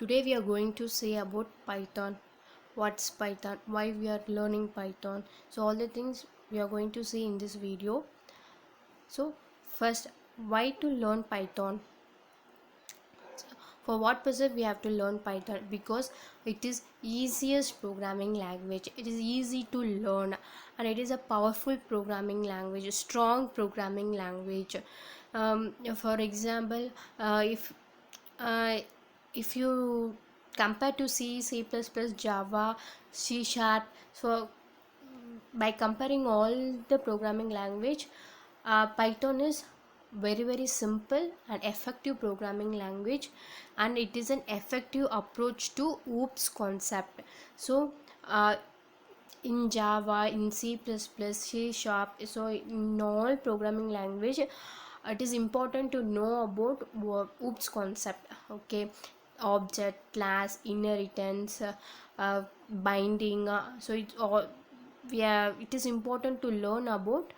Today we are going to say about Python. What's Python? Why we are learning Python? So all the things we are going to see in this video. So first, why to learn Python? For what purpose we have to learn Python? Because it is easiest programming language. It is easy to learn and it is a powerful programming language, a strong programming language. For example, uh, if you compare to C, C++, Java, C Sharp, so by comparing all the programming language, Python is very simple and effective programming language, and it is an effective approach to OOPS concept. So in Java, in C++, C Sharp, so in all programming language, it is important to know about OOPS concept. Okay, object, class, inheritance, binding. So it's all, yeah, it is important to learn about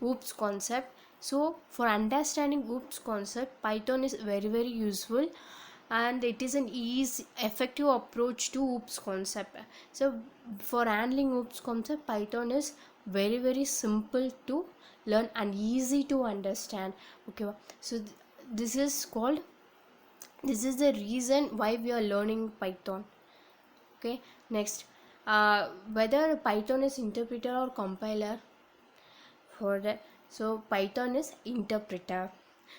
OOPS concept. So for understanding OOPS concept, Python is very useful, and it is an easy effective approach to OOPS concept. So for handling OOPS concept, Python is very simple to learn and easy to understand. Okay, so this is the reason why we are learning Python. Okay, next, whether Python is interpreter or compiler. For that, so Python is interpreter.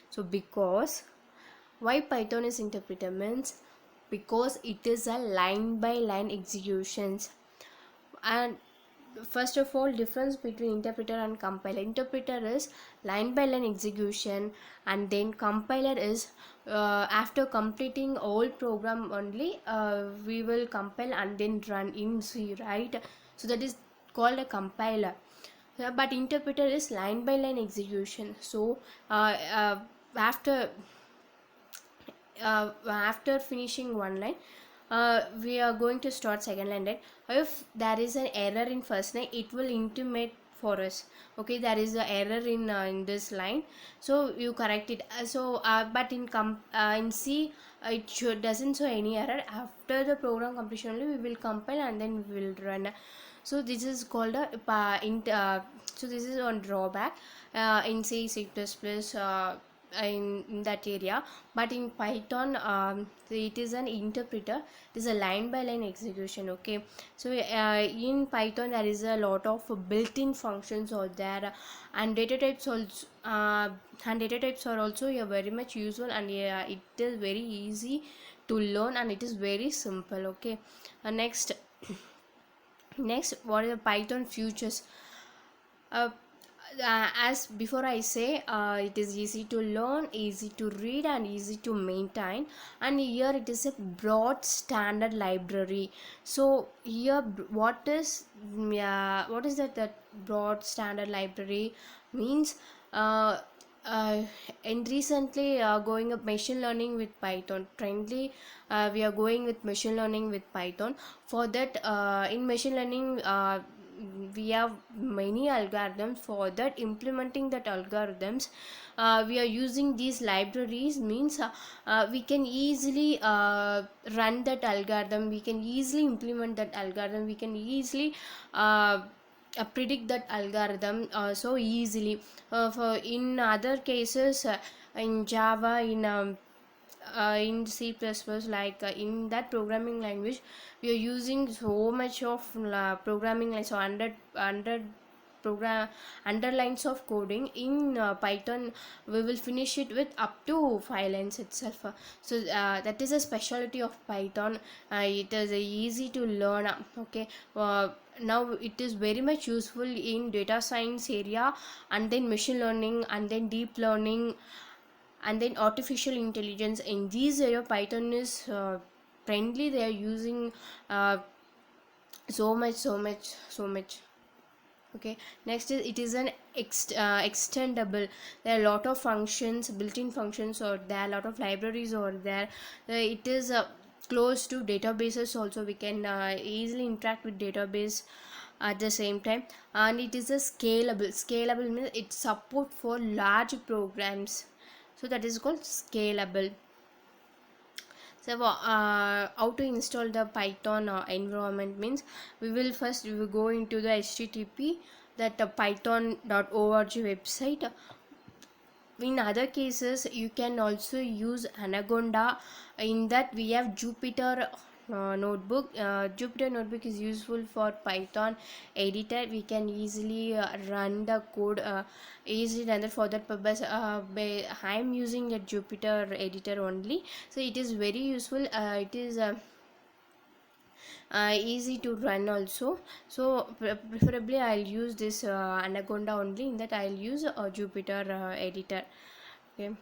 So because why Python is interpreter means, because it is a line by line executions. And first of all, difference between interpreter and compiler: interpreter is line by line execution, and then compiler is after completing all program only, we will compile and then run in C, right? So that is called a compiler. But interpreter is line by line execution. So after after finishing one line, we are going to start second line, right? If there is an error in first line, it will intimate for us. Okay, there is an error in this line, so you correct it. But in C, it doesn't show any error. After the program completion only, we will compile and then we will run. So this is called a so this is on drawback in C, C++, in that area. But in Python, it is an interpreter. It is a line by line execution. Okay, so in Python there is a lot of built-in functions out there, and data types also are also very much useful, and it is very easy to learn, and it is very simple. Okay, next next, what are the Python futures? uh, as before I say, it is easy to learn, easy to read, and easy to maintain. And here it is a broad standard library. So here what is that broad standard library means? uh, uh, and recently going up machine learning with Python trendly, we are going with machine learning with Python. For that, in machine learning, we have many algorithms. For that, implementing that algorithms, we are using these libraries. Means we can easily run that algorithm, we can easily implement that algorithm, we can easily predict that algorithm so easily. For in other cases, in Java, in C++, like in that programming language, we are using so much of programming, like so 100 program underlines of coding. In Python, we will finish it with up to 5 lines itself. So that is a specialty of Python. It is easy to learn. Okay, now it is very much useful in data science area, and then machine learning, and then deep learning, and then artificial intelligence. In these area, Python is friendly. They are using so much. Okay, next is, it is an extendable. There are a lot of functions, built-in functions, or there are a lot of libraries over there. It is close to databases also. We can easily interact with database at the same time. And it is a scalable means it support for large programs, so that is called scalable. So how to install the Python environment means we will go into the http that python.org website. In other cases you can also use Anaconda. In that we have Jupyter notebook. Jupyter notebook is useful for Python editor. We can easily run the code, easily run it. For that purpose I am using a Jupyter editor only, so it is very useful. It is easy to run also. So preferably I'll use this Anaconda only. In that I'll use a Jupyter editor. Okay,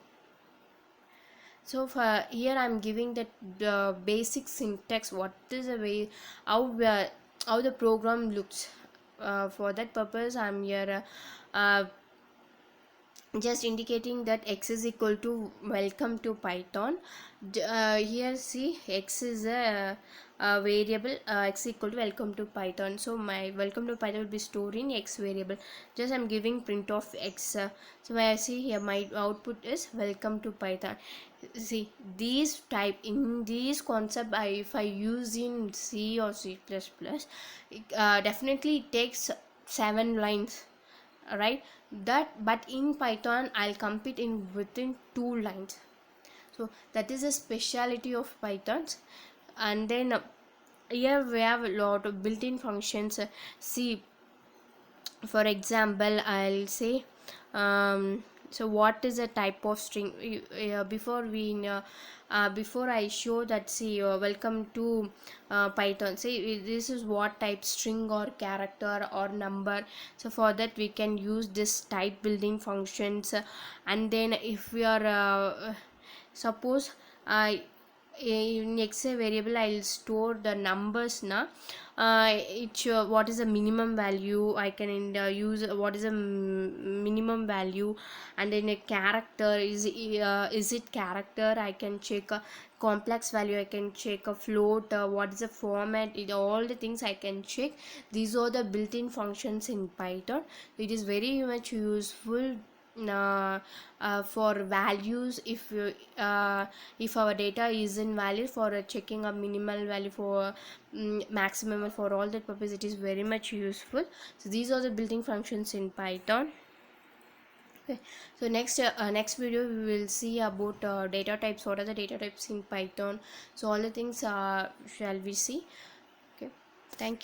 so for here I'm giving the basic syntax, what is the way how the program looks. For that purpose I'm here just indicating that x is equal to welcome to Python. Here see x is a variable, x equal to welcome to Python, so my welcome to Python will be stored in x variable. Just I'm giving print of x. So when I see here my output is welcome to Python. See these type in these concept, if I use in C or C++, definitely it takes 7 lines, right? That but in Python I'll complete in within 2 lines. So that is a speciality of Pythons. And then here we have a lot of built-in functions. See, for example I'll say so what is a type of string. Before I show that, see, welcome to Python, say this is what type, string or character or number. So for that we can use this type building functions. And then if we are suppose I in x variable I'll store the numbers now. What is the minimum value I can use, what is a minimum value. And then a character is it character, I can check a complex value, I can check a float, what is the format, all the things I can check. These are the built-in functions in Python. It is very much useful for values. If our data is invalid, for checking a minimal value, for maximum, for all that purpose it is very much useful. So these are the built-in functions in Python. Okay, so next video we will see about data types. What are the data types in Python? So all the things shall we see. Okay, thank you.